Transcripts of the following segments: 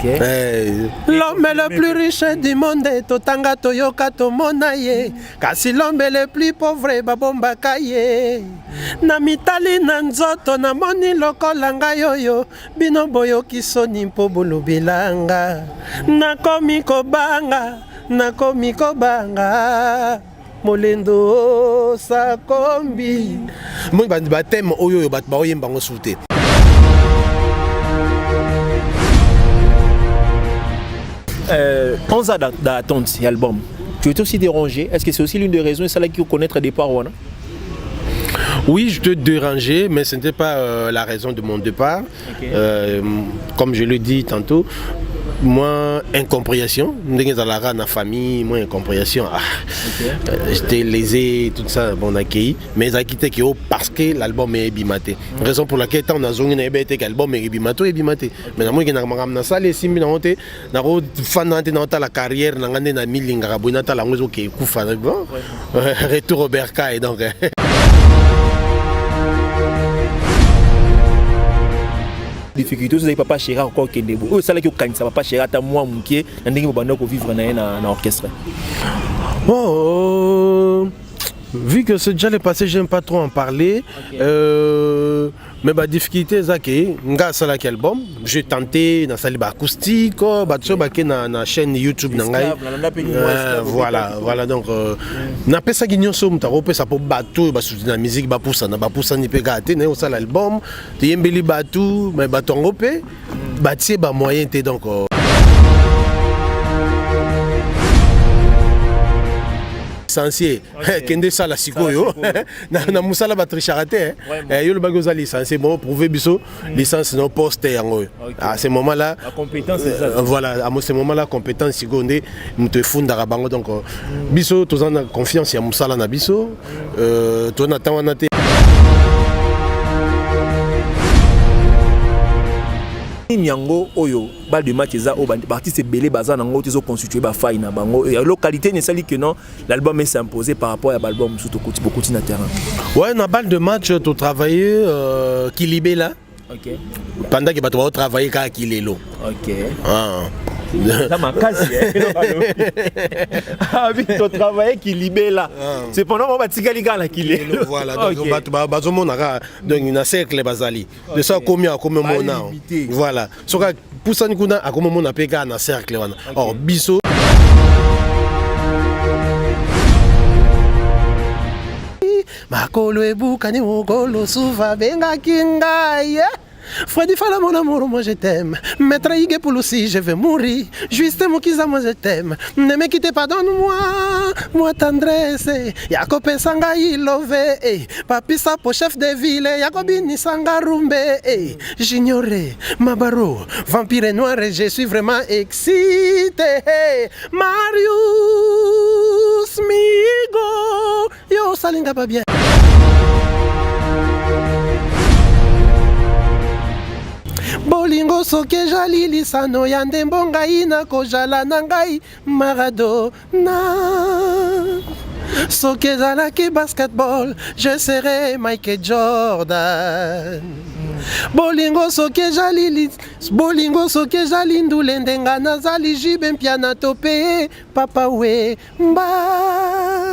L'homme le plus riche du monde, totanga toyoka tomona ye. Kasi l'homme le plus pauvre, babombaka ye. Na mitali na nzoto na moni lokola ngai yoyo. Bino boyoki soni mpo bolobilanga. Nakomi kobanga. Molendo sakombi. Moi batem oyo bat baoyemba ngo souté. 11 ans d'attente, l'album. Tu étais aussi dérangé. Est-ce que c'est aussi l'une des raisons, c'est là qu'il faut connaître des départ ou non? Oui, je te dérangeais, mais ce n'était pas la raison de mon départ. Comme je le dis tantôt, moi, incompréhension. Dans la famille, moi, incompréhension. J'étais lésé, tout ça, bon, accueilli. Mais j'ai quitté parce que l'album est bimaté. Raison pour laquelle on a zongé que l'album est bimaté. Mais moi, je suis salle et simbi dans la carrière, dans la milling, retour au Bercail, donc. Difficulté vous avez papa chéri encore kendebo oh ça là que quand ça papa chéri ta moi munké ndenge bobanda ko vivre na orchestre. Bon vu que c'est déjà le passé, j'aime pas trop en parler. Mais la difficulté c'est que nga sala album, j'ai tenté dans salle acoustique, batso baké na chaîne YouTube nangai. Voilà donc na pesa ginyo so mutaro pesa po bato ba soutenir la musique ba poussa ni pega té na sala album, te yembeli bato mais bato ngopé batie ba moyen té donc licencié kende sala sikoyo na musala ba tricharate yo le bagoza licencié bon prouver biso licence no poste yango à ce moment là la compétence c'est ça voilà à ce moment là compétence sigonde muto funda bango donc biso tozana confiance ya musala na biso to na tawana te Nyango oyo bal de match eza o artiste belé baza nango tizo constituer ba faille na bango et localité ne sali que non l'album est imposé par rapport à l'album surtout beaucoup na terrain. Ouais, na balle de match tu travailler Kilibé là. OK. Pendant que tu travailler ka Kilelo. OK. Ça m'a cassé. Ah oui, tu travailles qui libère là. C'est pendant qu'on va tirer les gars là qui est. Voilà, donc donc il y a un cercle basali. De ça combien mona. Voilà. So ka pour ça nous a comme mona peka na cercle wana. Or biso makolo ebuka ni mokolo suva benga kinga. Freddy Fala mon amour, moi je t'aime. Maître Ige Pouloussi, je vais mourir. Juste Mokiza, moi je t'aime. Ne me quittez pas, donne-moi moi tendresse. Yako Pesanga Ilove, Papi Sapo, chef de ville. Yakobini Sangarumbe, j'ignorais Mabaro, vampire noir, et je suis vraiment excité. Marius Migo, yo salinga pas bien. Bolingo soke jali lisano ya ndembo ngai na kojala na ngai Maradona. Soke zalaki basketball, je serai Michael Jordan. Bolingo soke jali ndule ndenga nazali jibe mpiana tope papa we mba.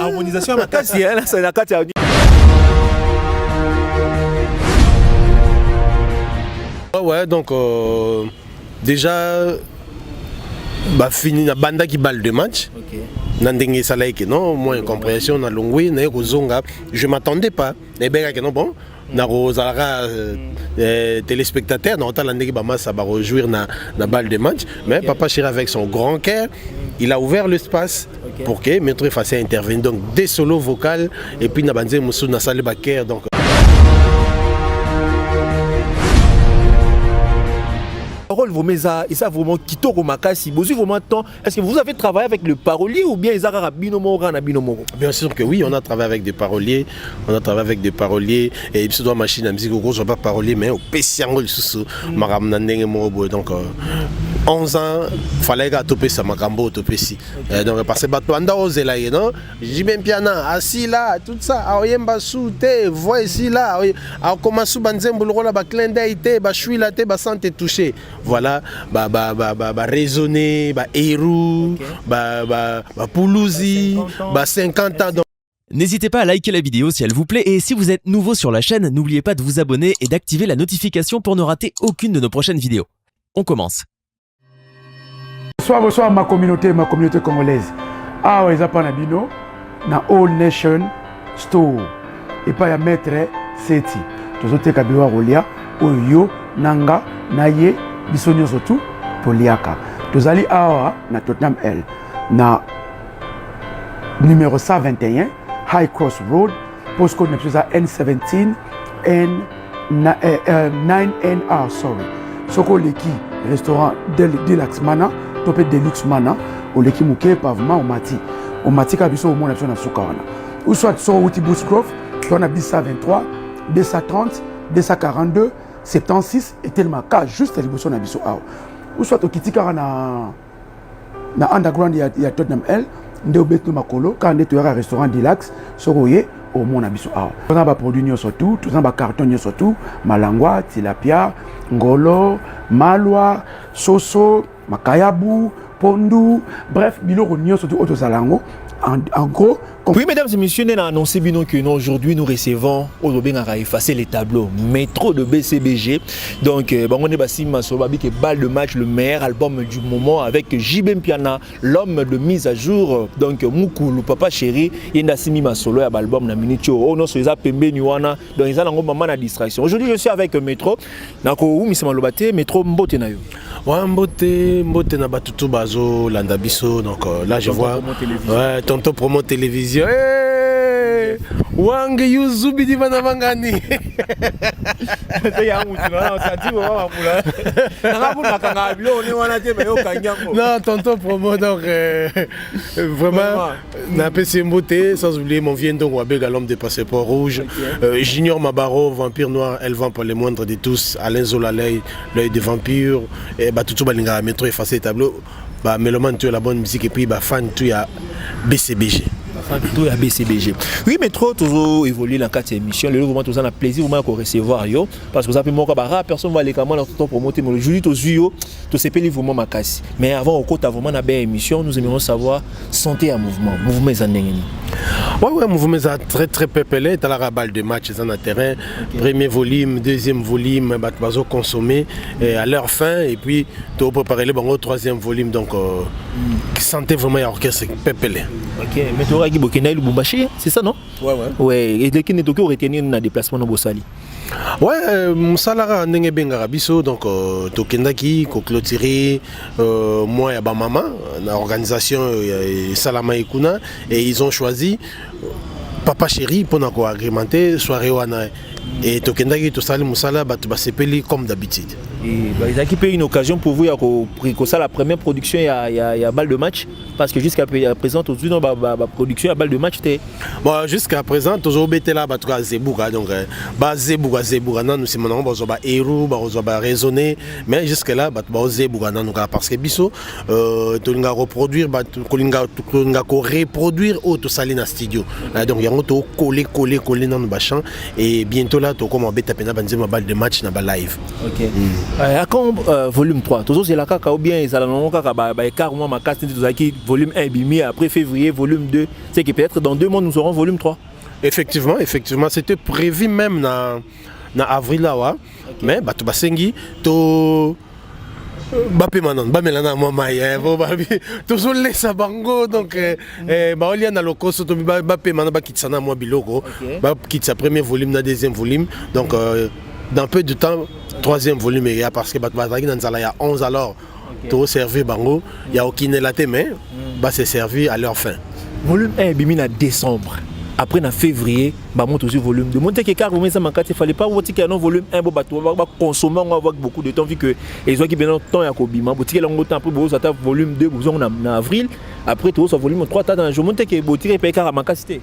Harmonisation makasi là c'est la carte. Ouais, donc déjà fini na banda qui balle de match. Nandenge salaike non, moi incompréhension na longwe na kozonga, je m'attendais pas. Et ben que non bon, na rozara téléspectateur na talandeki ba massa ba rejouir na balle de match, mais papa chéri avec son grand cœur, il a ouvert l'espace pour que Maître Fassé intervienne donc des solos vocales et puis na banze musu na salle baker donc rôle vous meza et ça vraiment kitoko makasi bozu vraiment temps est-ce que vous avez travaillé avec le parolier ou bien ezara binomo na binomo? Bien sûr que oui, on a travaillé avec des paroliers, et il se doit machine à musique au gros pas parolier mais au pesiango le sous maram na ndenge mo boy donc 11 ans, il fallait que tu ça makambo topesi. Donc parce que banda osé là, non? J'ai bien piana assis là, tout ça, a oyemba souté, voix ici là, a commencé banzembo le rôle ba clin d'œil té, ba chui là té, ba santé touché. Voilà, ba raisonner, ba héros, ba poulouzi, ba 50 ans. N'hésitez pas à liker la vidéo si elle vous plaît et si vous êtes nouveau sur la chaîne, n'oubliez pas de vous abonner et d'activer la notification pour ne rater aucune de nos prochaines vidéos. On commence. Bonsoir ma communauté congolaise. Ah ouais, ça pas bino na All Nation Store. Et pas ya maître Seti. Tozote kabiwa rolia oyo nanga naye bisonyo surtout poliaka. Tozali awa na Tottenham L na numéro 121 High Cross Road, postcode N17 9NR sorry. Soko leki restaurant Deluxe Mana, topé Deluxe Mana, au leki mouke pavement au mati kabiso au monde na sukawana. Ou soit sur Outi Bush Grove, on a 123, 230, 242, 76 et tellement cas juste à l'émotion na biso awa. Ou soit au kitika na underground ya Tottenham L. Nde obeto makolo quand on est au restaurant Deluxe soroye au monde abiso awa. Tout ça ba produit surtout, tout ça ba carton surtout, malangwa, tilapia, ngolo, malwa, soso, makayabu, pondu, bref, biloko surtout auto salango. En gros, oui, mesdames et messieurs, nous avons annoncé que aujourd'hui nous recevons aujourd'hui on a effacé les tableaux métro de BCBG. Donc on est bassi Masobabi qui balle de match, le meilleur album du moment avec JB Piana, l'homme de mise à jour. Donc Moukoulou papa chéri, il y a Simi Masolo à l'album na minute oh non c'est ça Pembe Niwana donc ils ont un moment de distraction. Aujourd'hui je suis avec Métro. Nako où Missima Lobate Métro Mbote na yo. Ouais, Mbote na batutu bazo landa biso donc là je vois ouais tonton promo télévision. Hey! Wang Yuzubi di bana bangani. Non, tonton promo donc vraiment n'a pas Mbote sans oublier mon vieux donc Wabega l'homme des passeports rouges. Junior Mabaro vampire noir, elle vend pour les moindres de tous. Alain Zola l'œil des vampires et batutu balinga métro effacé tableau. Bah Meloman tu as la bonne musique et puis bah fan tu as BCBG. Tout à BCBG. Oui, mais trop toujours évolué dans 4 émissions. Le moment tout ça a plaisir vraiment qu'on recevoir yo parce que ça peut moi bara personne va aller comment dans tout promoter mais aujourd'hui tout zuyo tout c'est pas vraiment ma casse. Mais avant au côté vraiment na belle émission, nous aimerions savoir santé en mouvement ezanengeni. Ouais mouvement est très pépélé, t'as la balle de match dans le terrain, premier volume, deuxième volume bah bazo consommer à leur fin et puis tu préparer le bon troisième volume donc santé vraiment orchestre pépélé. OK, mais tu auras Bokena Lubumbashi, c'est ça non? Ouais, et dès qu'il n'est aucun retenir dans déplacement dans Bossali. Ouais, mon salaire ndenge benga biso donc tokendaki ko clôturer moi et ba maman na organisation Salama Ikuna et ils ont choisi papa chéri pour nous agrémenter soirée wana et tokendaki to sali musala batu basepeli comme d'habitude. Et bah, ils ont une occasion pour vous que ça la première production il y a balle de match parce que jusqu'à présent aujourd'hui dans la production il y a balle de match bon jusqu'à présent toujours bêté là bah trois zebouga donc bah zebouga non nous c'est mon nom bah héros bah raisonner mais jusque là bah zebouga non parce que biso tu l'inga reproduire bah tu l'inga reproduire au tout salé dans studio donc il y a un tout coller dans le bachan et bientôt là tu comment bêta pena banzema balle de match na ba live. OK. À quand volume 3 toujours c'est la kaka ou bien ils allons kaka ba carrément ma casse qui volume 1 bimi après février volume 2 c'est que peut-être dans 2 mois nous aurons volume 3. Effectivement c'était prévu même na avril là ouais. Okay. Mais batu basengi to Bape manon, bamelana mama ya, toujours laisser bango donc bah on y a na lokoso to bape manon ba kitsana moi biloko, ba kitsa premier volume na deuxième volume donc dans peu de temps troisième volume il y a parce que bah dans ça là il y a 11 alors tout servi bango, il y a aucune laté mais bah c'est servi à leur fin. Volume 1 bimina décembre. Après en février, bah monte aussi volume 2. Monter que car vous ça manquait, il fallait pas voir que non volume 1 bah consommer on va avoir beaucoup de temps vu que les autres qui viennent temps ya kobima, boutique long temps après vous ça volume 2 vous en avril, après tout ça volume 3 ta dans je monter que boutique paye car manquer cité.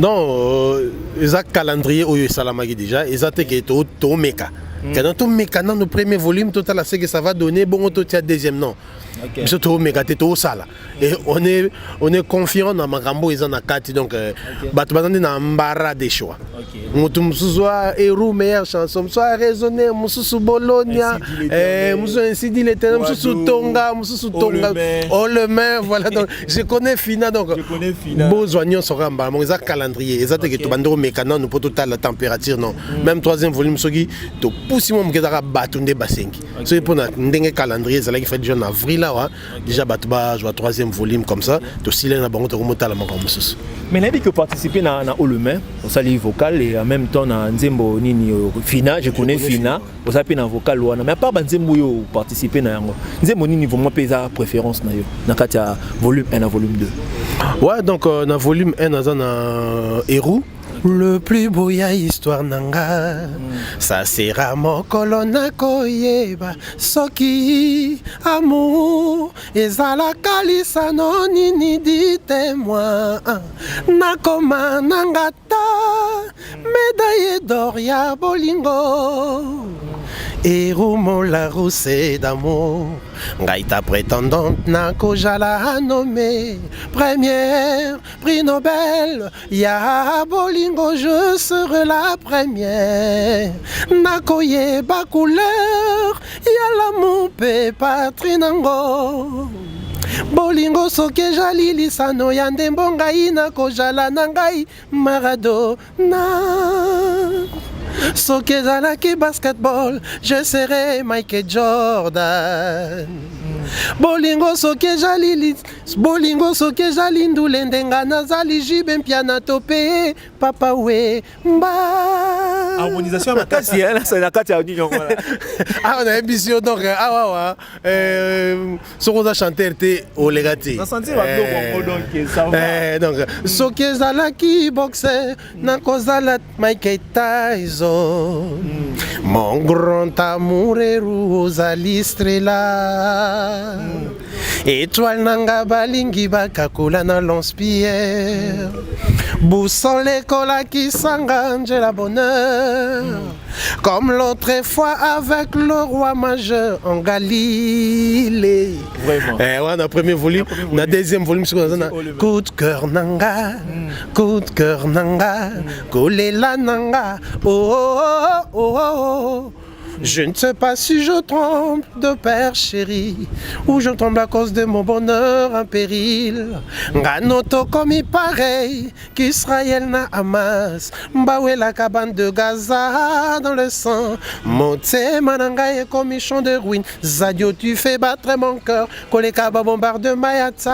Non, exact calendrier où Salamagi déjà, exact que to meka. Quand on met le premier volume, total, ce que ça va donner, bon, on tient deuxième non. Surtout tout ça là. Et on est confiant dans Magambo et dans Kati, donc on a embarras des choix. On soit héros meilleure chanson, soit raisonner, soit Bologna, soit ainsi dit l'éternel, soit Tonga, soit Tonga, oh le main, voilà. Donc je connais Fina, donc besoin de sera embarras, mon exact calendrier, exact que tu bandes au mécanisme, nous pour total la température non. Même troisième volume, ce qui te pousse mon que d'ara batunde basengi. C'est pour un calendrier, c'est là qui fait déjà en avril. Déjà, je vois troisième volume comme ça. Tu aussi là, tu remontes à la main. Mais il y a que participer dans le main, au sali vocal et en même temps dans Nzembo Nini Fina, je connais Fina, au sali dans vocal mais à part Nzembo yo participer dans Nzembo Nini vraiment pesa préférence na yo. Dans kata volume 1 à volume 2. Ouais, donc dans volume 1 dans un héros. Le plus beau ya histoire nanga ça sera mon colonna koyeba soki amour ezala kalisa non nini dites-moi nakoma nangata médaille d'or ya bolingo Héros la roussée d'amour Gaïta prétendante na kojala nommé première prix Nobel ya bolingo je serai la première nakoye ba couleur ya l'amour pe patrinango bolingo soke jali lisano ya ndembo ngai nakojala na ngai Maradona soki ezalaki basketball je serai Michael Jordan bolingo soki ezali ndule ndenga nazali jibe mpia na tope papa we mba harmonisation ya makasi c'est la kati ya union voilà on a émission donc soki oza chanteur te olega te donc soki ezalaki boxer nakozala Mike Tyson mon grand amour ozali Strela étoile nanga balingi bakakola na Lance-Pierre boussole ekolaki sanga Angela Bonheur comme l'autre fois avec le roi majeur en Galilée. Vraiment. Ouais, on a premier volume, on a deuxième volume sur coup de cœur nanga, coup de cœur nanga, kolela nanga, oh oh oh oh oh. Je ne sais pas si je tremble de père chéri ou je tremble à cause de mon bonheur en péril. Nganoto comme il pareil qu'Israël n'a Hamas. Mbaoué la cabane de Gaza dans le sang. Monté Mananga est comme un champ de ruines. Zadio tu fais battre mon cœur. Kolekaba bombarde Mayatai.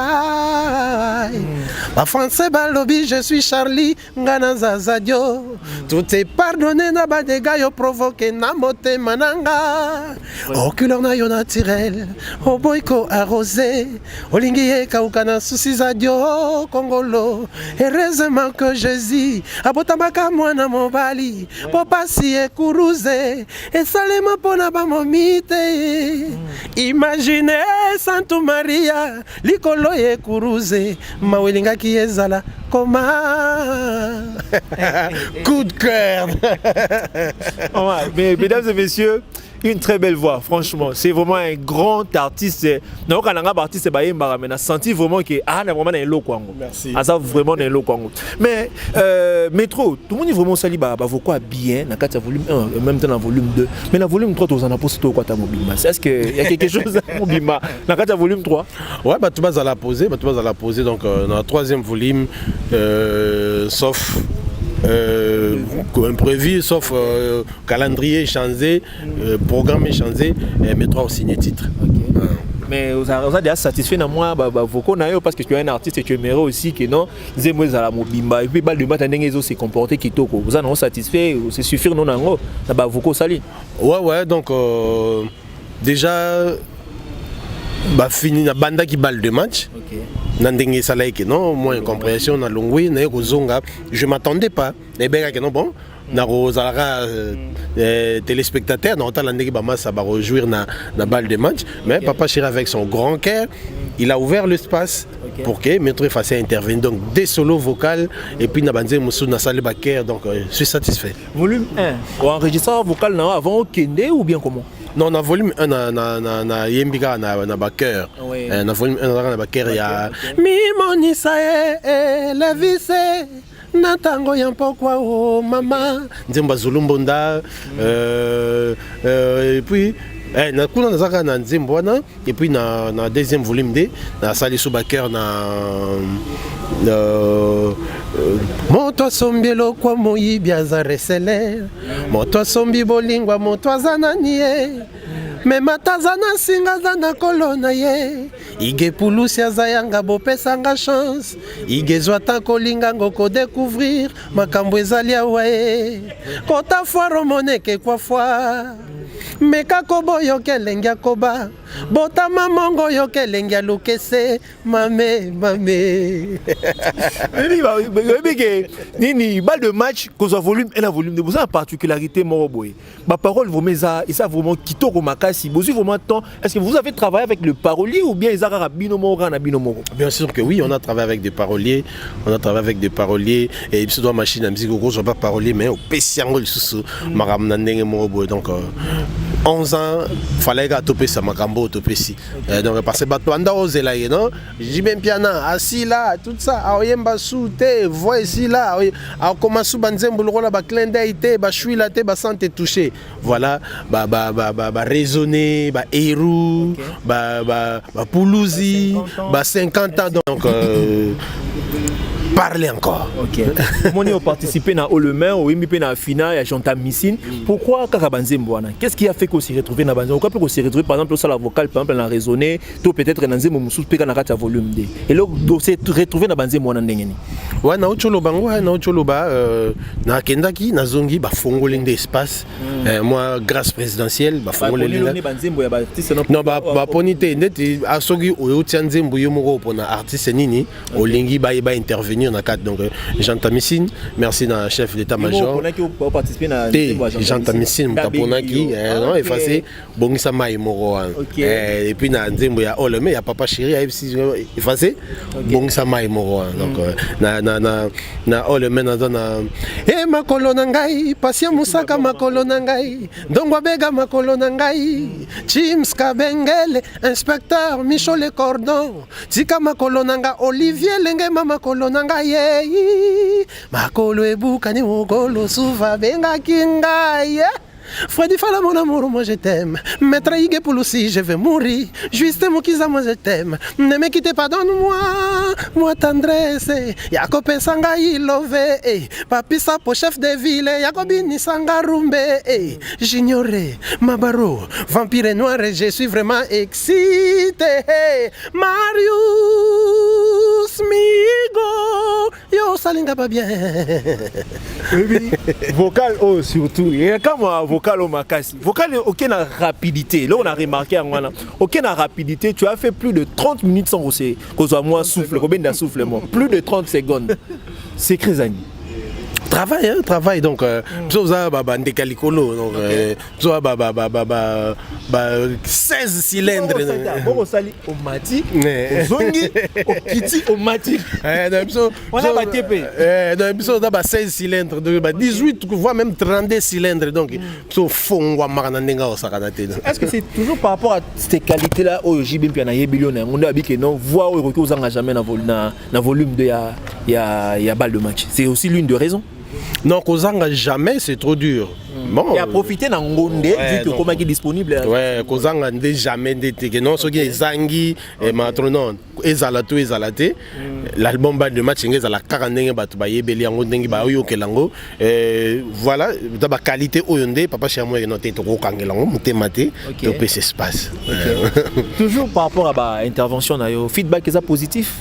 Ma français balobi je suis Charlie Nganaza Zadio. Tout est pardonné na badega yo provoqué na moté mananga au couleur na yo naturel au boyko arrosé au lingié kaukana soucis adio Congolo heureusement que Jésus abotambaka mwana mobali po pasi e kuruze et salema pona ba momite imaginez Santa Maria likolo e kuruze mawelinga ki ezala comment coup de cœur. Mesdames et messieurs, une très belle voix, franchement. C'est vraiment un grand artiste. Non, quand on a un artiste, mais on a senti vraiment que vraiment un lot. Merci. Ça vraiment un lot. Mais Métro, tout le monde est vraiment sali voix bien. Dans le volume 1, en même temps dans le volume 2. Mais dans le volume 3, tu en as posé quoi ta mobima. Est-ce qu'il y a quelque chose à mobima dans le volume 3? Ouais, bah tu vas à la poser. Donc dans le troisième volume, sauf imprévu, sauf calendrier changé, programme changé, mais trois aussi signé titre. Okay. Mais vous avez déjà satisfait dans moi parce que tu es un artiste et tu aimerais aussi que non, Zembo za la mobimba et puis bal de matin ils se comporter kitoko. Vous en satisfait, c'est suffire non nango, ça va vous sali. Ouais, donc déjà bah fini na banda qui balle de match. OK. Nandenge salaike non, moi incompréhension na longwe na kozonga, je m'attendais pas. Et bien que non bon, na rozalaka téléspectateur na otalandeki ba massa ba rejouir na balle de match, mais okay. Papa Chéri avec son grand cœur, il a ouvert l'espace pour que maître fasse intervenir. Donc des solos vocales et puis na banze musu na salle baker, donc je suis satisfait. Volume 1, enregistreur vocal avant au Kende ou bien comment? Non, na volume 1 na yembika na baker. Na volume 1 na baker il y a mi monisa la vise na tango ya mpokwa o mama nzemba zulumbonda et puis na kuna nazaka na nzembo wana et puis na deuxième volume D na sali sous baker na moto asombi lokwa moyibi aza resele moto asombi bolingwa moto aza nani ye mema taza na singa aza na kolo na ye ige pulusi aza yanga bopesanga chance ige zwa ta kolinga ngo kodécouvrir makambo ezali awa ye kota foire moneke kwa foire meka koboyo kelengi akoba botama mongo yo kelengi alukese mame nini balle de match cause volume et la volume de vous en particularité moroboy ba parole vous mais ça vraiment kitoko makasi vous vraiment temps est-ce que vous avez travaillé avec le parolier ou bien ezara binomoro na binomoro? Bien sûr que oui, on a travaillé avec des paroliers, et puis doit machine à musique au gros pas parolier mais au pesiango sous maram na ndenge moroboy donc 11 ans fallait que topé ça makambo topé si donc parce que batwanda ozela ye non jibem piana assis là tout ça aoyemba souté voix ici là a commencé banzembo le ba clin d'œil té ba chui là té ba santé touché voilà ba raisonner ba héros ba poulouzi ba 50 ans donc parlez encore. Ok. Comment on a participé dans le main, au MIP dans la finale, à Jonta Missine. Pourquoi Kakabanzemboana? Qu'est-ce qui a fait qu'on s'est retrouvé dans Banzembo? Pourquoi on s'est retrouvé par exemple au salle vocal, par exemple, dans raisonné, tout peut-être dans Banzembo, sous péka na kata volume D. Et là, on s'est retrouvé dans Banzembo na ndengeni. Ouais, na ucholoba ngwa, na ucholoba na kendaki na zongi ba fongolinde espace. Moi grâce présidentielle ba fongolinde. Non ba ponité ndeti asogi o tianzembo yo moko pona artiste nini olingi ba intervenir dans le cadre donc Jonta Missine, merci dans chef d'état-major. Jonta Missine Mutaponaki non effacé bongisa mai moro et puis na nzembo ya oleme ya papa chéri effacé bongisa mai moro donc na oleme na e makolo na ngai pasia musaka makolo na ngai ndongwa bega makolo na ngai Chims Kabengele inspecteur Michel Cordon tika makolo na nga Olivier Lenge mama kolonanga ye makolo ebukani mokolo suva benga kinga ye Freddy Fala mon amour, moi je t'aime. Maître Ige Pouloussi, je vais mourir. Juste Mokiza, moi je t'aime. Ne me quittez pas, donne-moi moi tendresse. Yako Pensanga Ilove, Papi Sapo, chef de ville. Yakobini Sangarumbe, j'ignorais Mabaro, vampire noir, et je suis vraiment excité. Marius Migo, yo salinga pas bien. Vocal oh surtout. Et quand moi vocal au makasi. Vocal aucune rapidité. Là on a remarqué en moi aucune rapidité. Tu as fait plus de 30 minutes sans rosser. Cause moi souffle, combien de souffle moi. Plus de 30 secondes. C'est Chrysani. Travail donc ça ba ndekalikolo donc ça ba 16 cylindres bon sali au mati zongi au kiti au mati on a ba TP donc ça ba 16 cylindres donc ba 18 voire même 32 cylindres donc so fongwa marana ndenga osakana te. Est-ce que c'est toujours par rapport à ces qualités là au JB puis na yebilona on a dit que non voix au retour aux jamais na volume de ya balle de match. C'est aussi l'une des raisons. Non, Kozanga jamais, c'est trop dur. Bon, et à profiter d'un Gondé, vu que comment il est disponible. Ouais, Kozanga n'est jamais d'été. Non, ce qui est Zangi et Matronon, Ezalato, Ezalate. L'album Bad de Match, il y a la 40 batubaye, Beliango, Dengi, Baoyo, Kelango. Voilà, d'abord qualité Oyonde, Papa Chamou est noté au Kangelango, Moutemate, au PC Espace. Toujours par rapport à l'intervention, feedback est positif?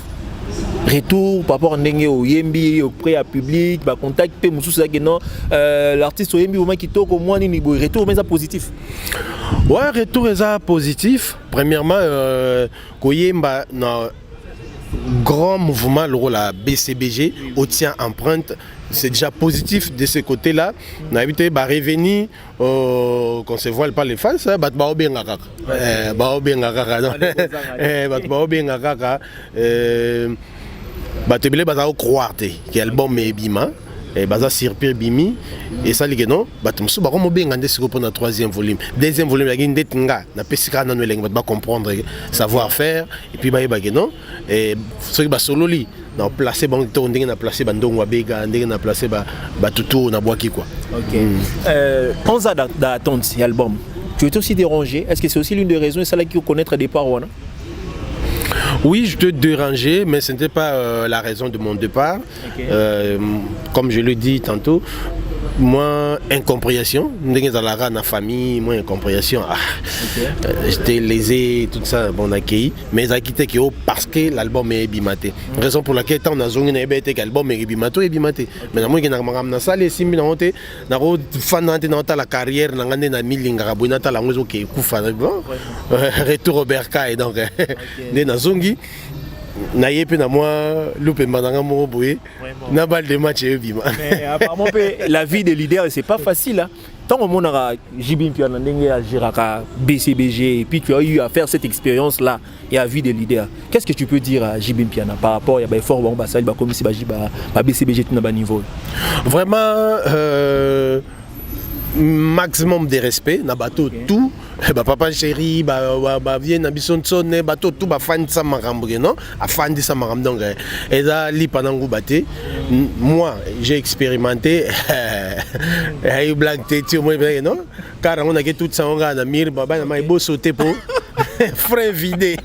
Retour par rapport à Ndenge au Yembi auprès à public ba contact pe mususu ça que non l'artiste au Yembi au moins qui toque au moins ni retour mais ça positif. Ouais, retour est ça positif. Premièrement Koyemba na grand mouvement le la BCBG au tient empreinte c'est déjà positif de ce côté-là. On a évité de revenir, qu'on se voile pas les faces, bah bien à kaka. Bah bien à kaka. Bah bien à kaka. Bah tu billes bah croire que l'album est bima. Et baza surpire bimi et ça ligue non batumsu ba comme bien ngande siko pour na troisième volume deuxième volume la ginde tinga na pesika na noeling ba comprendre savoir faire et puis ba non et ce qui ba solo li na placer bon to ndenge na placer ba ndongo bega ndenge na placer ba tutu na boaki quoi. OK. 11 ans d'attente l'album. Tu es aussi dérangé? Est-ce que c'est aussi l'une des raisons, c'est là qu'il faut connaître des parts? Oui, je te dérangeais, mais ce n'était pas la raison de mon départ. Okay. Comme je le dis tantôt, moi, incompréhension. Dans la famille, moi, incompréhension. J'étais lésé, tout ça, bon accueilli. Mais j'ai quitté parce que l'album est bimaté. Raison pour laquelle on a zongé que l'album est bimaté, bimaté. Mais moi, je suis allé si la carrière, retour au Bercail. Donc, naye pe na moi loupé mananga mo boye na balle de match bima. Mais apparemment la vie de leader c'est pas facile hein. Tant au monde a Jibim Piana ndenge à Giraka BCBG et puis tu as eu à faire cette expérience là et à vie de leader. Qu'est-ce que tu peux dire à Jibim Piana par rapport à fort bon basal ba comme si ba BCBG tout na bas niveau? Vraiment maximum de respect na bateau tout ba papa chéri ba vient na bison sonne bateau tout ba fan sa makambo non a fan de sa makambo donc et ça li pendant baté moi j'ai expérimenté ay blague tête moi non car on a que tout ça on a na mir baba na mai beau sauter pour frein vidé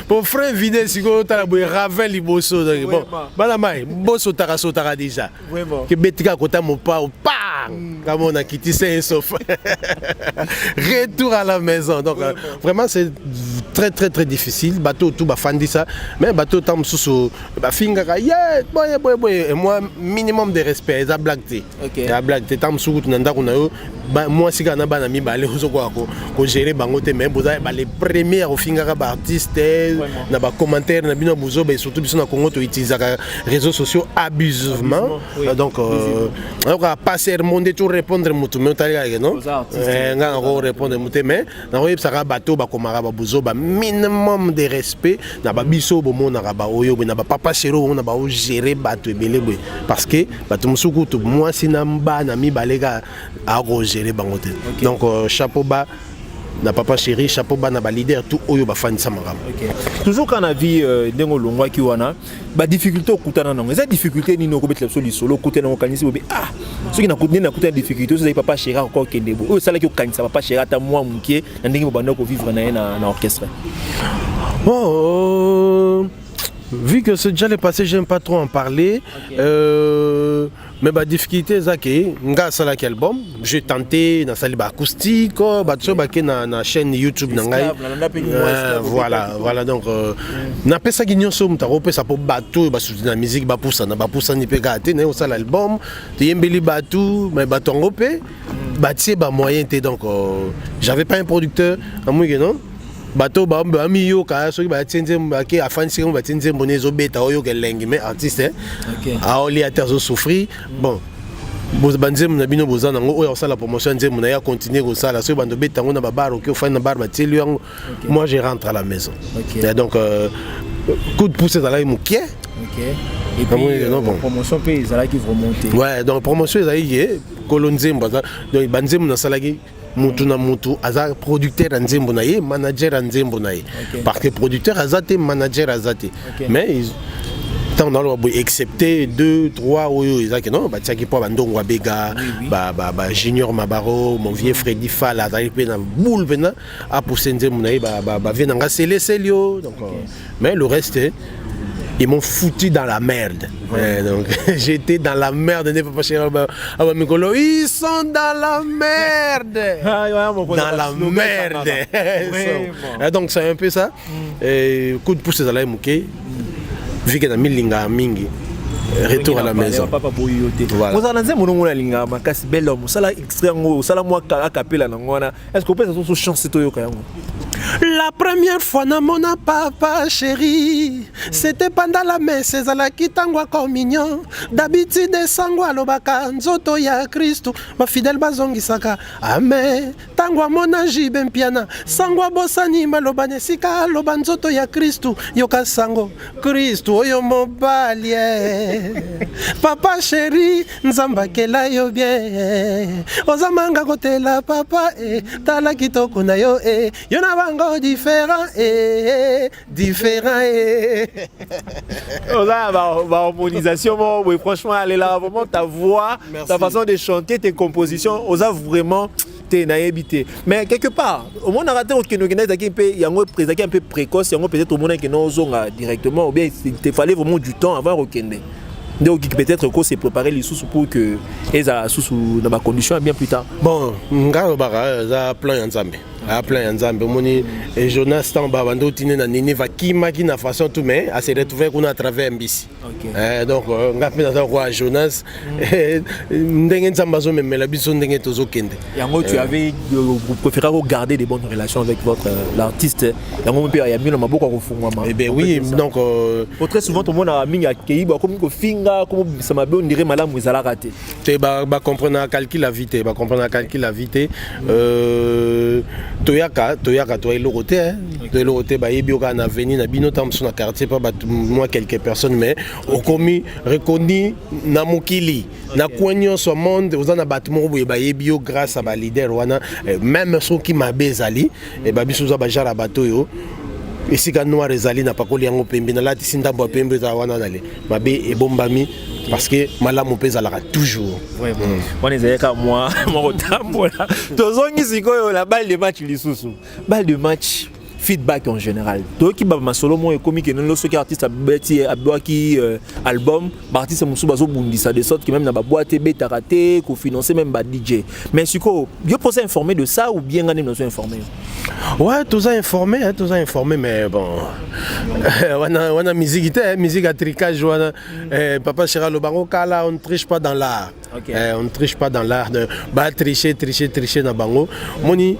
pour frein vidé si go ta boy ravel li bosso bon bala mai bosso tara déjà que betika kota mo pa comme on a quitté c'est sauf retour à la maison donc vraiment c'est très très très difficile bateau tout ba fandi ça mais bateau tam sous ba finga yeah boy et moi minimum de respect ça blague la blague tam sous nanda ko na yo moi si kana bana mi balé ko gérer bango te mais boza les premiers au finga ba artiste na ba commentaire na bino bozo ba surtout biso na Congo to utiliser réseaux sociaux abusivement donc on va passer monde tout répondre mutu mais non nga on répondre mutu mais na web ça bateau ba komara ba bozo ba minimum de respect na ba biso bo mona ba oyo na ba papa chéro on na ba gérer bateau belé parce que bateau musuku to moi sinamba na mi balega a gérer bangote donc chapeau bas na papa chéri chapeau bas na ba leader tout oyo ba fan samara. Toujours quand on a vu dengo longwa ki wana ba difficulté okutana nango eza difficulté ni no ko betla solo kutana ko kanisi bobe ceux qui na kutana difficulté so papa chéri encore kendebo o sala ki ko kanisa papa chéri ata moi mukie na ndenge bo banda ko vivre na orchestre. Vu que c'est déjà le passé, j'aime pas trop en parler. Mais la difficulté, c'est que j'ai album, j'ai tenté dans la acoustique, na chaîne YouTube. Voilà, donc, na pesa guignon so mutarope ça pour bateau, soutenir la musique, poussa ni pegate, ne ça l'album, yembeli bateau, mais bateau en rope, bâtir moyen donc j'avais pas un producteur, non. Bateau ba amiyo ka so ba tsenze mbake afansi ba tsenze mbonezo beta oyo ke lengi mais artiste a oli aterzo souffrir bon boz banzem na bino bozana ngo oyo sala promotion nzem na ya continuer ko sala so bando beta ngo na ba bar ko fa na bar ba telu moi je rentre à la maison et donc coup de pouce dans la mouké et puis promotion pe za la qui remonter ouais donc promotion za yi kolonzem baza donc banzem na sala ki mutu na mutu aza producteur nzembo na ye manager nzembo na ye parce que producteur azate manager azate mais tant dans le excepté 2 3 oyo ezaki non ba tiaki po bandongo abega ba junior mabaro mon vieux Freddy Fala azali pe na boule pena a pousser nzembo na ye ba vient nga selio donc mais le reste ils m'ont foutu dans la merde. Donc j'étais dans la merde. Ils sont dans la merde. Dans la merde. Donc c'est un peu ça. Coup de pouce à la mouké. Vu qu'il y a milinga mingi. Retour à la maison. Voilà. Est-ce qu'on peut se chancer La première fois na mona papa chéri, c'était pendant la messe ezalaki tangwa communion. D'habitude sango alobaka nzoto ya Kristo, ba fidèle bazongisaka amen. Tangwa mona jibe mpiana, sango bosani maloba nesika aloba nzoto ya Kristo, yoka sango Kristo oyo mobali. Papa chéri, nzamba kela yo bien. Ozamanga kotela papa tala kitoko na yo yo na bango différent différent Là, harmonisation, oui, franchement, elle est là, vraiment ta voix, ta façon de chanter, tes compositions, on a vraiment t'es naïbité. Mais quelque part, au moins on a raté au Kénogénèse, il y a un peu précoce, il y a peut-être au moins qui nous directement, ou bien il fallait vraiment du temps avant au Kéné. Donc peut-être qu'on s'est préparé les sous pour que les sous dans ma condition bien plus tard. Bon, ngaro bara za plan ya nzambe. A plan ya nzambe moni et Jonas tamba bando tine na nini va kimaki na façon tout mais à se retrouver qu'on a travers mbisi. Donc ngapi na roi Jonas ndenge nzamba zo memela biso ndenge tozo kende. Yango tu avais préféré garder des bonnes relations avec votre l'artiste. Yango mpe ya mino maboko ko fungwama. Eh ben oui, donc très souvent tout le monde a mingi akei ba comme ko finga comme ça m'a bien on dirait malamu ezala raté. Te ba comprendre na calcul la vite, ba comprendre na calcul la vite. Toyaka toi eloroté de eloroté ba yebioka na avenir na bino tam sur na quartier pas moi quelques personnes mais au commis reconnu na mokili na kwenyo so monde aux na batmo ba yebio grâce à ba leader wana même ceux qui m'a bezali et ba biso za ba jara bato yo esika noir ezali na pakoli yango pembe na lati sindambo pembe za wana nale mabe ebombami parce que malamu pesa la toujours. Ouais, on est comme moi, mon tambo là. Tozongi sikoyo la balle de match lisusu. Balle de match feedback en général. Toi qui ba masolo mo ekomi ke non soki artiste abeti abwaki album, ba artiste musu bazo bundisa de sorte que même na ba boîte beta raté, ko financer même ba DJ. Mais siko, yo posé informé de ça ou bien ngani nous informé? Ouais, tous informé mais bon. On a musique à tricage papa Chéra le bango kala on ne triche pas dans l'art. On ne triche pas dans l'art de ba tricher na bango. Moni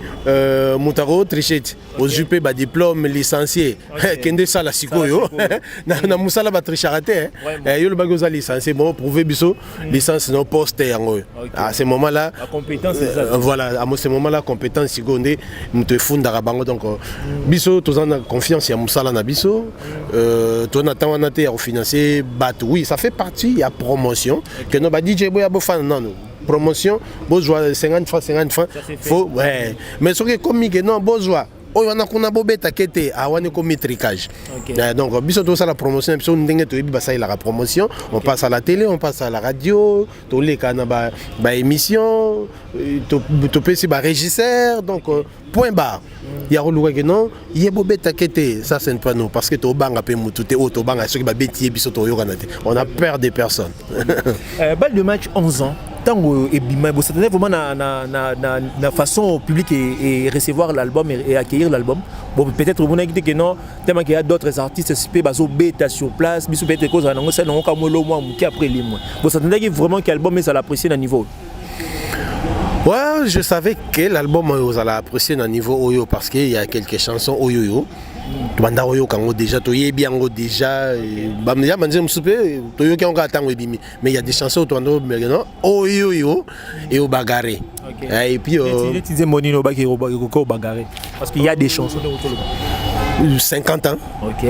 Moutaro tricher aux jupe ba diplôme licencié. Kende ça la sikoyo. Na musala ba tricher raté. Yo le bango za licencié bon prouver biso licence non poste yango. À ce moment là la compétence c'est ça. Voilà, à ce moment là compétence sigonde muto funda rabango donc biso tous en confiance ya musala na biso. Toi n'attends on a été financier bat oui ça fait partie il y a promotion que no ba DJ boya bo fan non promotion besoin 50 francs faut ouais mais ce qui est comique non besoin oh on a qu'on a bobeta kete a wane comme tricage donc biso tout ça la promotion biso ndenge to yebi ba ça la promotion on passe à la télé on passe à la radio to les kana ba émission to pesi ba régisseur donc point barre il y a roluka que non yebo beta kete ça c'est pas nous parce que to banga pe mutu te to banga ce qui ba beti biso to yokana te on a peur des personnes. Balle de match 11 ans tango et bima vous savez vraiment na façon publique et recevoir l'album et accueillir l'album. Bon peut-être vous n'avez dit que non tellement qu'il y a d'autres artistes qui baso bêta sur place biso peut-être cause na ça non comme le mois qui après les mois. Vous savez vraiment que l'album ça l'apprécier à niveau. Ouais, je savais que l'album allait apprécier à niveau Oyo parce qu'il y a quelques chansons Oyo. Banda Oyo kango déjà to yebi yango déjà bamya manze msupe to yoki yango atango ebimi mais il y a des chansons to ando maintenant Oyo et au bagarre. Et puis tu disais Monino ba ko bagarre parce qu'il y a des chansons 50 ans. OK.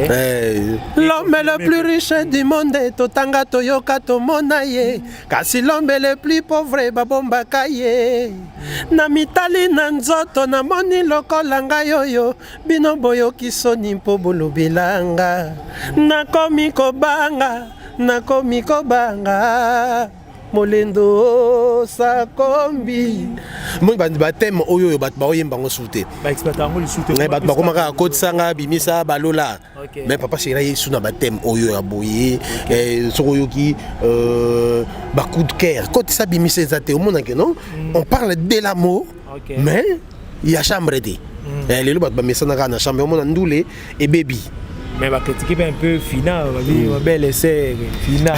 L'homme le plus riche du monde totanga toyoka tomona ye kasi l'homme le plus pauvre babomba kaye na mitali na nzoto na moni lokola ngai yoyo bino boyoki soni mpo bolobilanga nakomi kobanga molendo sakombi moi ba thème oyo bat ba oyemba ngo souté ba exploiter ngo souté bat ba komaka kotsanga bimisa balola mais papa chéra yesu na ba thème oyo ya boye soko yoki ba coup de cœur côté ça bimisa ezate au monde que non on parle de l'amour mais il y a chambre de lelo bat ba mesana na chambre au monde ndule et baby Mais va critiquer un peu Fina, on va dire, ma belle sœur, Fina.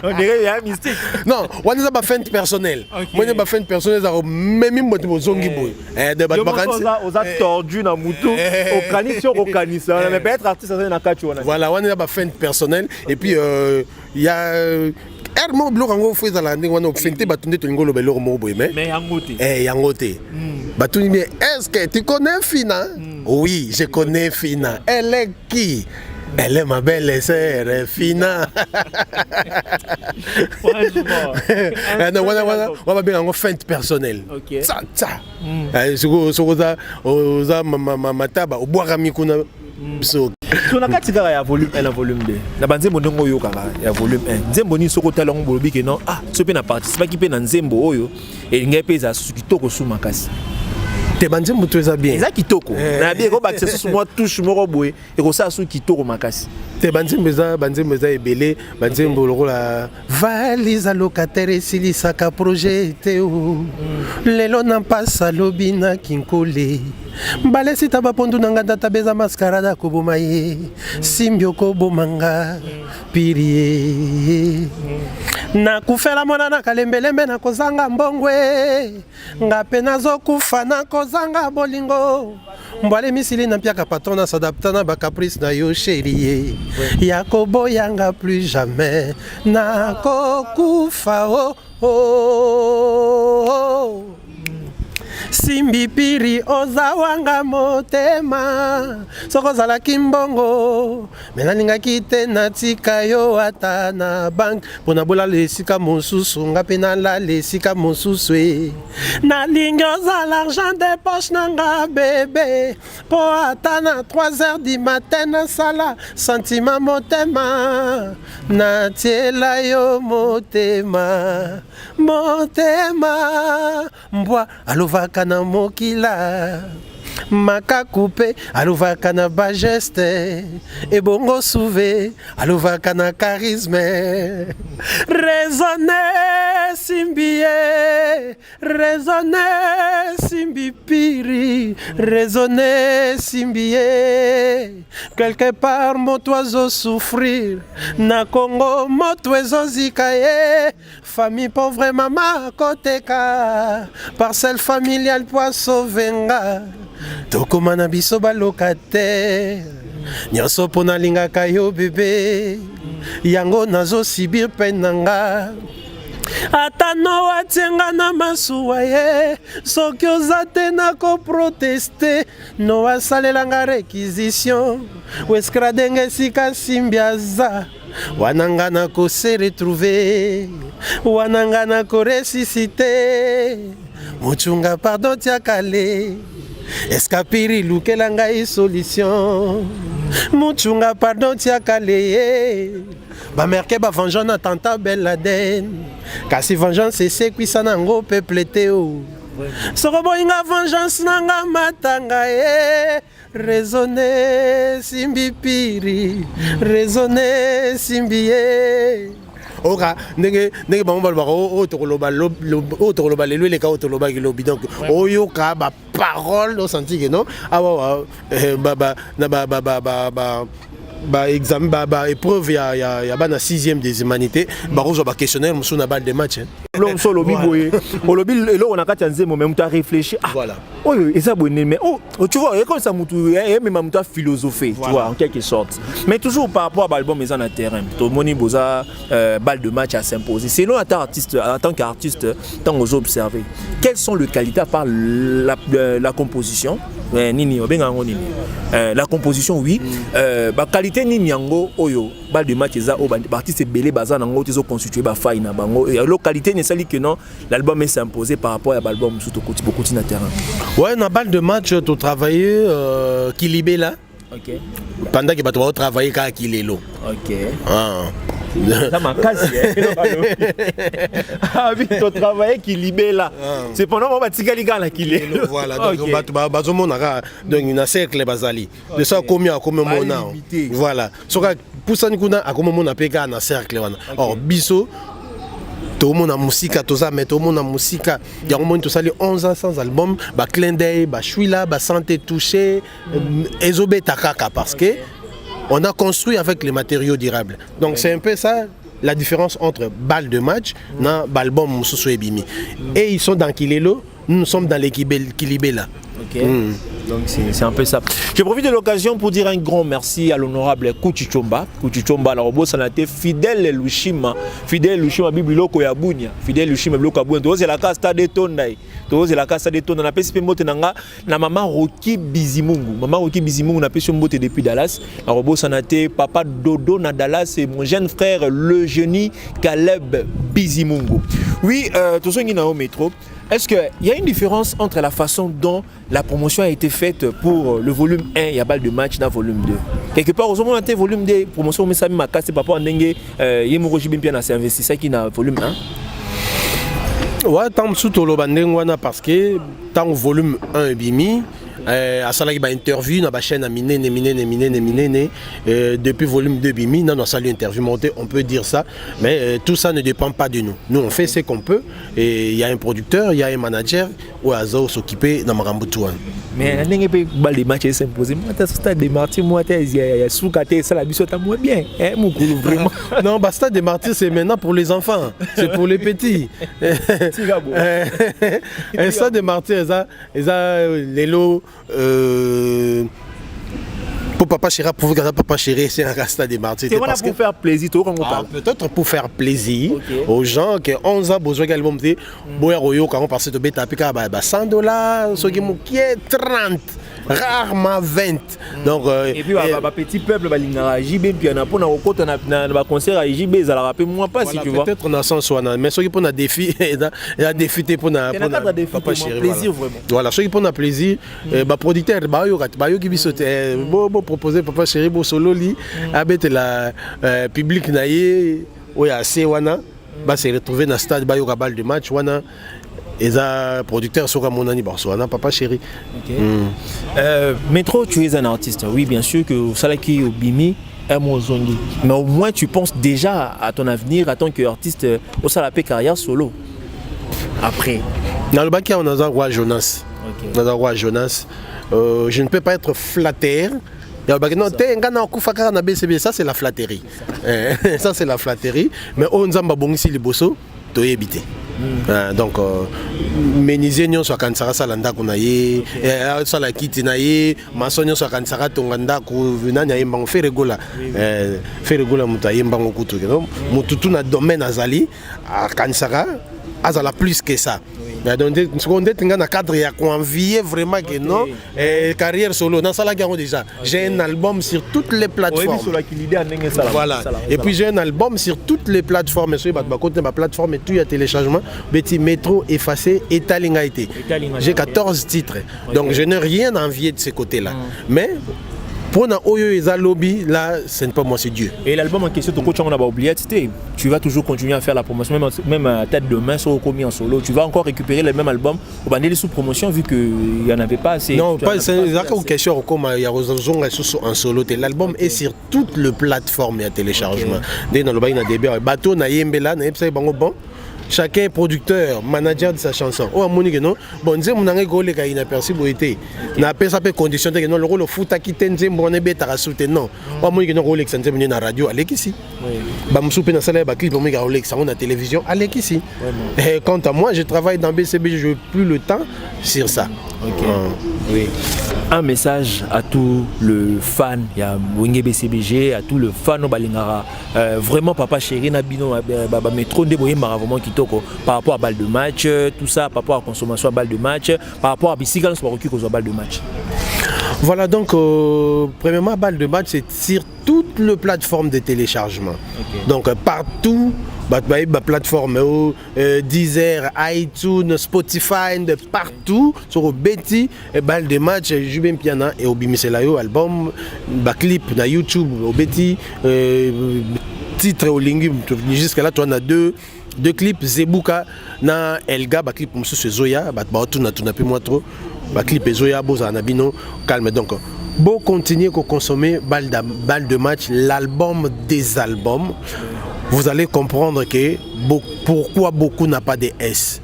On dirait qu'il y a un mystique. Non, on a pas feinte personnelle. Moi, on a pas feinte personnelle, même moi, je suis on a tordu dans Moutou, au canis sur au canis. Mais peut-être artiste, ça n'a pas de voilà, on a pas feinte personnelle. Et puis, il y a. Hermo blog en fait dans la on a feinté batunde to ngolo beloro mo boy mais yangote yangote batuni mais est-ce que tu connais Fina? Oui, je connais Fina. Elle est qui? Elle est ma belle sœur Fina. On va bien en feinte personnelle. Ça ça oza mataba au boire mikuna so tu na katika ya volume 1 na volume 2 na banzembo ndongo yo kaka ya volume 1 nzembo ni soko talongo bolobi ke non so pe na participer ki pe na nzembo oyo e ngai pe za kitoko su makasi te banzembo to eza bien eza kitoko na bien ko bakse su moi touche moko boye e ko sa su kitoko makasi te banzembo eza ebele banzembo lokola valise locataire silisaka projet teo lelo na mpasa lobi na kinkole balesi ta bapondu na nganda tabeza mascarada koboma ye simbio kobomanga pirie na kufela mwana na kalembelembe na kozanga mbongwe nga pe nazokufa na kozanga bolingo mbwale misili na mpiaka patron na s'adapta na bacaprice na yo chérie ya koboyanga plus jamais na kokufa simbi piri ozawanga motema soko zalaki mbongo mena ningaki te natika yo ata na bank mpona bolala esika mosusu nga mpe nalala esika mosusu nalingi ozala l'argent de poche nanga bebe mpo ata na 3h du matin nasala sentima motema natiela yo motema mbwa alovaka na mokila makakupe alovaka na bageste ebongo souve alovaka na charisme raisonne simbi piri raisonne simbiye quelque part moto azosouffrir na Congo moto ezozika ye famille pauvre mama koteka parcelle familiale poiso venga tokoma na biso balocataire nyonso mpo nalingaka yo bebe yango nazosibir mpe nanga ata no atienga na masuwa ye soki oza te nakoproteste no asalelanga réquisition weskra ndenge esika simbi aza wana nga nakose retrouve wana nga nakoresisite mochunga pardon tia kale escapiri lukela ngai solution mochunga pardon tia kale bamerke bavengeance na tanta Ben Laden kasi vengeance esekwisa nango peuple te o soko boyinga vengeance nanga matanga raisonne simbi piri raisonne simbi oka ndenge bango balobaka oyo tokoloba lelo eleka oyo tolobaki lobi donc oyoka baparole osenti ke non awa na examen épreuve ya bana 6e des humanités bakozwa ba questionnaire mosusu na balle de match l'homme solo biboye olobi eloko na kati ya nzembo mais mutu a réfléchi voilà oyo eza bonne mais tu vois comme ça mutu même mutu a philosophé tu vois en quelque sorte mais toujours par rapport à l'album mais en terrain to moni boza balle de match à s'imposer selon en tant qu'artiste tant aux observer quelles sont les qualités à part la composition nini obenga ngo nini la composition oui ba qualité nini yango oyo balle de match eza o artiste belé baza nango tezo constituer ba faille na bango et localité ne sali que non l'album est imposé par rapport à l'album surtout beaucoup na terrain ouais na balle de match tu travailler Kilibé là OK pendant que tu vas travailler ka Kilelo OK ça m'a cassé ah oui tu travailles Kilibé là c'est pendant on va tigali gala Kilelo voilà donc bazomona donc une cercle bazali de ça combien mona voilà soka pusani kuna akomona peka na cercle wana or biso tout le monde a musique, tout ça, mais tout le monde a musique. Il y a un moment où ça 11 ans sans album, bah clin d'œil, bah chouila, bah santé touchée, ezobé takaka parce que on a construit avec les matériaux durables. Donc c'est un peu ça la différence entre balle de match et l'album Moussousou Ebimi. Et ils sont dans Kilelo, nous sommes dans l'Ekibela. Ok. Donc c'est un peu ça. Je profite de l'occasion pour dire un grand merci à l'honorable Kouchichomba. Kouchichomba, la robot sanate fidèle Lushima Bibiloko ya Bunya. Fidèle Lushima Bibiloko ya Bunya. Toze la casta de Tondai. Toze la casta de Tondai. Na pesi mbote nanga na maman Roki Bizimungu. Maman Roki Bizimungu na pesi mbote depuis Dallas. La robot sanate papa Dodo na Dallas et mon jeune frère le génie Caleb Bizimungu. Oui, tout ça au métro. Est-ce qu'il y a une différence entre la façon dont la promotion a été faite pour le volume 1 et la balle de match dans le volume 2? Quelque part, au moment où le volume 2, promotion, mais ça m'a cassé par rapport à Ndenge, Yemuro Jibimpian a investi ça qui n'a volume 1? Ouais, tant que tout le monde parce que tant volume 1 et bimi. À ça, il y a une interview dans la chaîne à depuis volume 2 Bimi, non, ça lui interview monté, on peut dire ça, mais tout ça ne dépend pas de nous. Nous, on fait ce qu'on peut, et il y a un producteur, il y a un manager, où Azo s'occuper dans Maramboutoua. Mais il y a des balles de match s'imposer. Moi, tu as stade de martyrs, moi, tu as sous-caté, ça la biseau, tu as moins bien. Mon coulou, vraiment. Non, bah, stade de martyrs, c'est maintenant pour les enfants, c'est pour les petits. Un stade de martyrs, ils ont les lots. Pour papa chéri, pour papa chéri, c'est un rasta des martyrs. C'est voilà pour faire plaisir, peut-être pour faire plaisir aux gens qui ont 11 ans besoin d'album de Boya Royo quand on passe de bêta à $100, ce qui est 30. Rarement 20. Donc, et puis, petit peuple, JB, puis on a pour un concert à JB, ça la rappelle moi pas si tu vois. Peut-être on a sens mais ceux qui pour un défi, il a défi pour un papa chéri. Plaisir vraiment. Voilà, ceux qui pour un plaisir, producteur, Bayo qui bisote, proposer papa chéri, solo li, avec la public naïe, où il y a assez wana, c'est retrouvé dans le stade Bayo Rabal de match wana. Et ça, producteur sur Monani Barcelona, papa chéri. Métro, tu es un artiste. Oui, bien sûr que Salaki Obimi est mon zongi. Mais au moins, tu penses déjà à ton avenir en tant qu'artiste au Salapé carrière solo. Après. Dans le bac, on a un roi Jonas. On a un roi Jonas. Je ne peux pas être flatteur. Ça, c'est la flatterie. Ça, c'est la flatterie. Mais on a un liboso, tu es habité. Donc meniser nyo so kansara salanda kunaye sala kiti naye masonyo so kansara tonganda ku vinanya yemba faire gola mutayemba ngokutu mututu na domaine azali a kansara azala plus que ça. Donc, on est dans un cadre qui a envié vraiment que non, carrière solo. Dans ça, déjà, j'ai un album sur toutes les plateformes. Voilà. Et puis j'ai un album sur toutes les plateformes. Ma plateforme et tout, il y a téléchargement. Petit métro effacé et Talingaïté. J'ai 14 titres. Donc je n'ai rien à envier de ces côtés-là. Mais pour Oyo et Lobby, là, ce n'est pas moi, c'est Dieu. Et l'album en question, on a oublié, tu vas toujours continuer à faire la promotion, même à tête de main, sur commis en solo. Tu vas encore récupérer le même album au bandé sous promotion vu qu'il n'y en avait pas assez. Non, c'est une question comme il y a en solo. L'album est sur toutes les plateformes et téléchargement. Dès dans le bain, il y a des bateaux, il y a des bon. Chacun est producteur, manager de sa chanson. Oh, Monique, non. Bon, nous avons un rôle qui est inaperçu pour été. Nous avons pas condition de non le rôle foot qui t'aime, on est bête à soutenir non. Oh, Monique, non rôle qui s'en vient dans la radio, allez ici. Bah, me soupe dans salle, bah, clip, on rôle qui s'en la télévision, allez ici. Et quant à moi, je travaille dans BCB, je n'ai plus le temps sur ça. Oui. Un message à tous les fans, il y a Wenge BCBG, à tous les fans au Balingara. Vraiment, papa chéri, Nabino, métro de Boyemara, vraiment qui toque par rapport à balle de match, tout ça, par rapport à la consommation à balle de match, par rapport à Bicycle, c'est pas recu qu'on soit balle de match. Voilà, donc, premièrement, balle de match, c'est sur toutes les plateformes de téléchargement. Donc, partout. Plateforme Deezer, iTunes, Spotify, de partout sur Betty et balle de match Jubin Piana et Obimiselayo album clip na YouTube au Betty titre au lingi jusqu'à là tu en as deux clips Zebuka na Elga clip comme ce Zoya tu n'as plus moi trop clip Zoya boza na bino calme donc bon continuer à consommer balle de match l'album des albums. vous allez comprendre que pourquoi beaucoup n'a pas de S.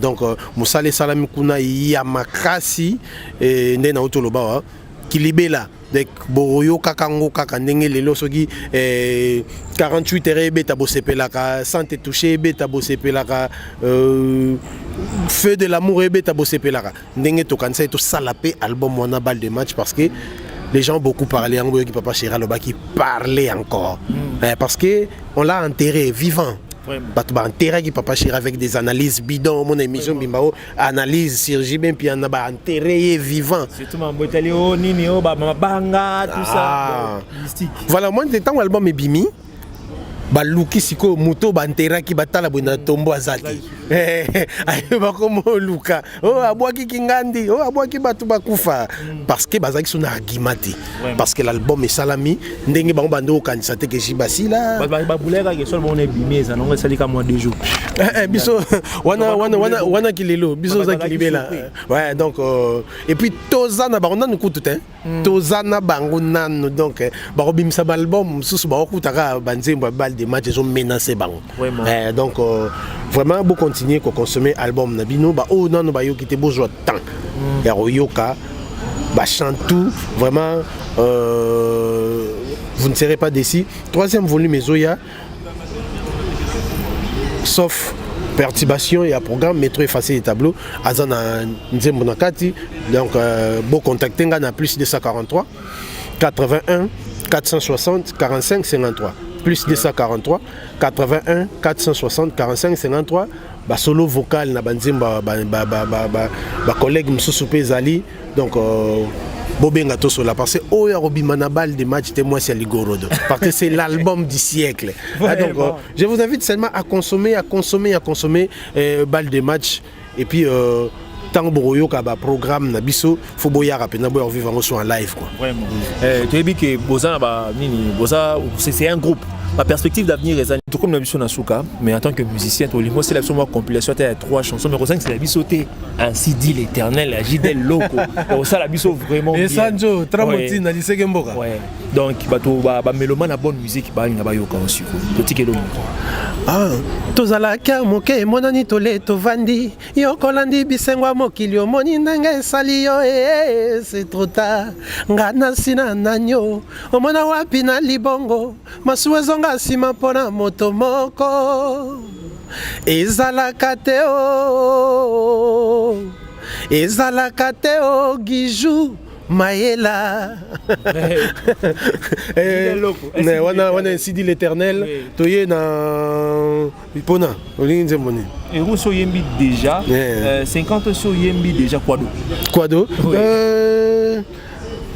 Donc, Moussale Salami Kuna Yamakasi et Nena Otoloba, qui libère donc Boroyo Kakango Kakandenge Lelo Sogi 48 heures beta bosepelaka santé touché beta bosepelaka feu de l'amour beta bosepelaka ndenge to kansa to salapé album wana balle de match parce que les gens ont beaucoup parlé en qui Papa Chira Loba qui parlait encore parce que on l'a enterré vivant. Enterré qui Papa Chira avec des analyses bidons, mon émission Bimbao analyse Sergi Ben puis on a enterré vivant. Surtout Mambotalio Nini Banga tout ça mystique. Voilà, moi de temps album est bimi. Baluki siko moto bantera ki batala bona tombo azaki ayo comme luka oh abwaki kingandi oh abwaki batu bakufa parce que bazaki sona agimati parce que l'album est salami ndenge bango bando kanisa te ke shibasi là ba bulera ke sol bon ebimeza non salika moi 2 jours biso wana kilelo biso za kilibela ouais donc et puis tozana barona nous coûte tozana bango nanu donc barobimisa album susu ba okutaka banzemba des matchs, ils ont menacé bango. Donc vraiment beau continuer à consommer album nabino ba oh non ba yo qui te besoin temps. Ya royoka ba chante tout vraiment vous ne serez pas déçus. 3e volume Ezoya sauf perturbation et un programme métro effacé les tableaux azana nzembo nakati donc beau contacter na plus 243 81 460 45 53 plus 243 81 460 45 53 ba solo vocal na banzimba ba collègue Msusu Pezali donc Bobenga Tosola parce que Oya Robimana balle de match témoin c'est Ligorodo parce que c'est l'album du siècle. Donc je vous invite seulement à consommer balle de match et puis tant boroyo ka ba programme na biso faut boya rapena boya vivre en live quoi. Vraiment. Tu as dit que Boza ba nini Boza c'est un groupe. Ma perspective d'avenir est tout comme la mission Nasuka, mais en tant que musicien, moi c'est la compilation à 3 chansons, mais Rosanne c'est la bisauté. Ainsi dit l'Éternel, la Gidel Loco. Ça la biso vraiment. Et Sanjo, Tramotine, Alice Gemboka. Ouais. Donc ba mélomane la bonne musique, ba na ba yoka aussi. Petit kelo. Ah, tozala ka moke monani tole to vandi. Yo kolandi bisengwa mokilio moni ndenge sali yo c'est trop tard. Ngana sina nanyo. Omona wapi na libongo. Masuwezonga sima pona moto moko ezalaka te o giju Maëla. On a ainsi dit l'Éternel. Toye na Pona. Et Rousseau Yembi déjà. 50 sur Yembi déjà Quado.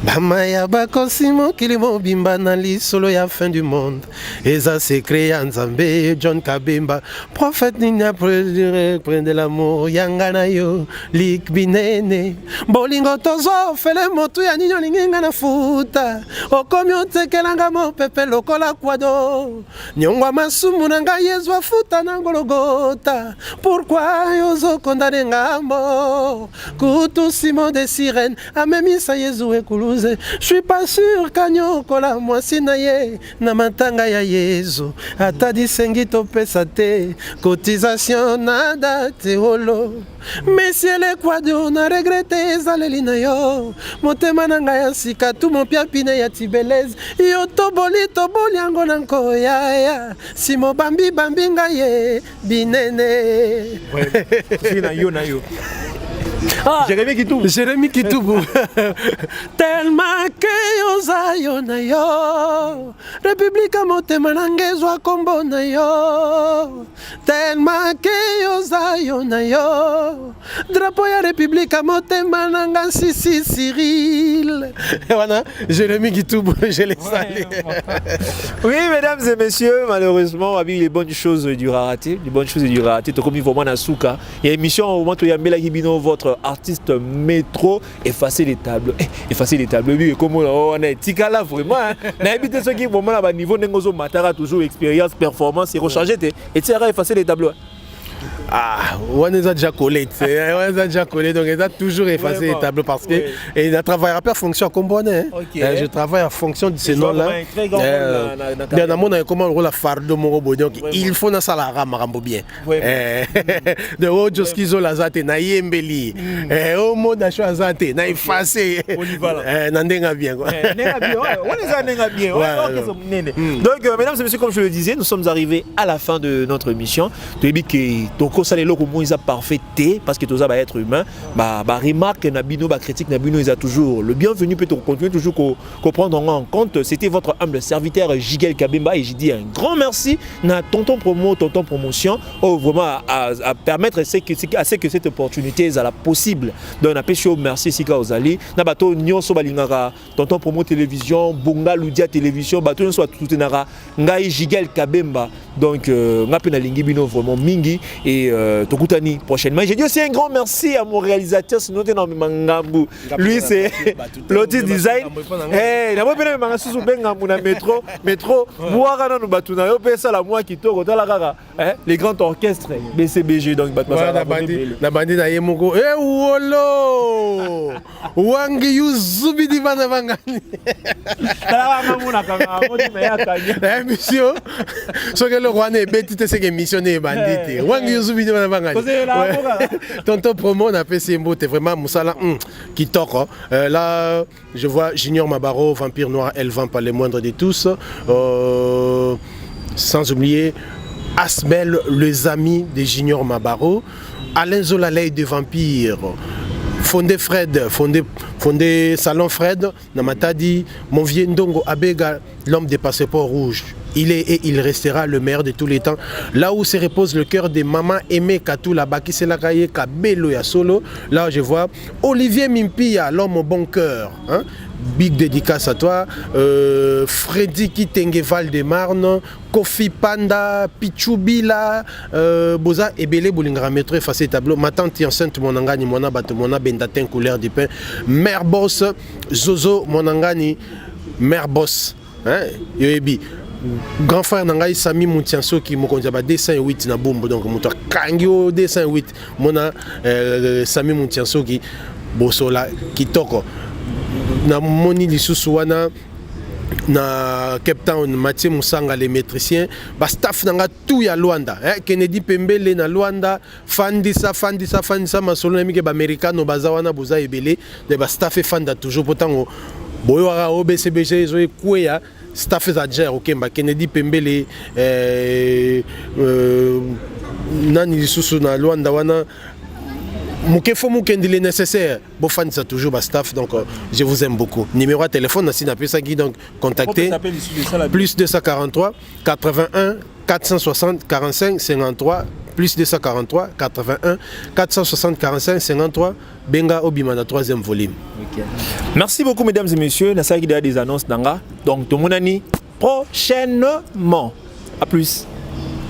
Bamaya bakosimo kilimo bimba na lisolo ya fin du monde. Eza secret ya Nzambe John Kabemba. Prophète ninya prendre l'amour yangana yo lik binene. Bolingo tozo fele motu ya ninyo lingenga na futa. Okomi otekelanga mo pepe lokola kwado. Nyongwa masumu nanga Yesu afuta na Golgotha. Pourquoi yozo condamné ngamo? Kutu Simon de Sirène amemisa Yesu ekulu. Je suis pas sûr kanyo kola mwasi na ye na matanga ya Yesu atadi sengi to pesa te cotisation nada te holo Monsieur le quadro na regrette zaleli na yo motema nanga ya sika tu mon piapine ya tibelez yo toboli yango na nkoya si mo bambi ngaye binene na yo Ah, Jérémy Kitoubou. Tellement que ozayo na yo République motema nangezwa kombo na yo Tellement que ozayo na yo Drapeau ya République motema nanga Sisi Cyril. Voilà, Jérémy Kitoubou, je l'ai salé. Oui, mesdames et messieurs, malheureusement, avec les bonnes choses du raté, tout comme vraiment Nasuka. Il y a une émission au moment où il y a Mela Gibino, votre artiste métro, effacer les tables, oui, comme on est Tikala vraiment, n'habitez ceux qui vraiment à niveau Nengozo Matara toujours expérience, performance et recharger et tu effacer les tableaux. Ah, on les a déjà collés, on les a déjà collés, donc ils ont toujours effacé les tableaux parce que et il travaille pas en fonction component. Je travaille en fonction de ces noms-là. Bien à mon avis, comment on la fardeau mon robot, donc il faut na salara marambo bien. De autres qui sont la zate na yembeli, au mot d'achat zate na effacé. N'endenga bien quoi. On les a bien. Donc mesdames et messieurs, comme je le disais, nous sommes arrivés à la fin de notre émission. Tu dis que Toko ça les locaux ils a parfait parce que tous va être humain. Bah remarque Nabino, bah critique Nabino, ils a toujours le bienvenu peut continuer toujours qu'on prendre en compte. C'était votre humble serviteur Jigel Kabemba et j'ai dit un grand merci na tonton promotion vraiment à permettre à ce que cette opportunité est la possible. Donc na pécho merci Sika Ozali na bato nyonso balingaka tonton promo télévision Bonga Ludia télévision bato nyonso tout nara ngai Jigel Kabemba donc ngapena lingi bino vraiment mingi et tokutani prochainement. J'ai dit aussi un grand merci à mon réalisateur sinon t'es dans Mangambu. Lui c'est Lotus Design. Eh na bopena manga susu benga muna métro boaka na batuna yo pesa la moi qui toko tala kaka les grands orchestres BCBG donc batma na bandi na yemoko wolo wangi yuzubi di bana bangani tala muna kanga modi me yakanya monsieur so que le roi ne betite c'est que missionné bandit wangi yuzubi di bana bangani tonton promo on a fait ces mots, t'es vraiment Moussala qui tord. Là, je vois Junior Mabaro, Vampire Noir, Elvan, pas les moindres de tous. Sans oublier Asmel, les amis de Junior Mabaro. Alain Zolalei de Vampire. Fondé Fred, fondé Salon Fred, Namatadi, mon vieux Ndongo Abega, l'homme des passeports rouges. Il est et il restera le meilleur de tous les temps. Là où se repose le cœur de maman Aimé Katou, là-bas, qui s'est la caillé, Kabelo ya solo. Là, je vois Olivier Mimpia, l'homme au bon cœur. Hein? Big dédicace à toi. Freddy Kitengeval de Marne, Kofi Panda, Pichoubila, Boza, Ebele Boulingra Métro, effacé tableau. Ma tante enceinte, Monangani, Mona Batomona, Bendatin, couleur du pain. Mère Boss, Zozo, Monangani, Mère Boss. Hein? Yoebi. Grand frère Nangai Sami Moutianso qui m'a conduit à 208 na bombe donc mon kangio 208 mona Sami Moutianso qui bosola qui toko na moni lisusu wana na Cape Town Mathieu Moussanga les métriciens ba staff nanga tout ya Luanda Kennedy Pembele na Luanda fandisa masolo na mike ba americano bazawana boza ebele de ba staff e fanda toujours pourtant boyo wa OBCBG zo ekweya staff adjoint Okemba Kennedy Pembele nani lisusu na Luanda wana Moukefo Moukendile nécessaire Bofan ça toujours bas staff donc je vous aime beaucoup. Numéro de téléphone na sina pesa qui donc contacter plus 243 81 460 45 53 plus 243 81 460 45 53 Benga Obimana 3e volume. Okay. Merci beaucoup mesdames et messieurs. N'a ça qui des annonces d'anga. Donc tout le monde prochainement. À plus.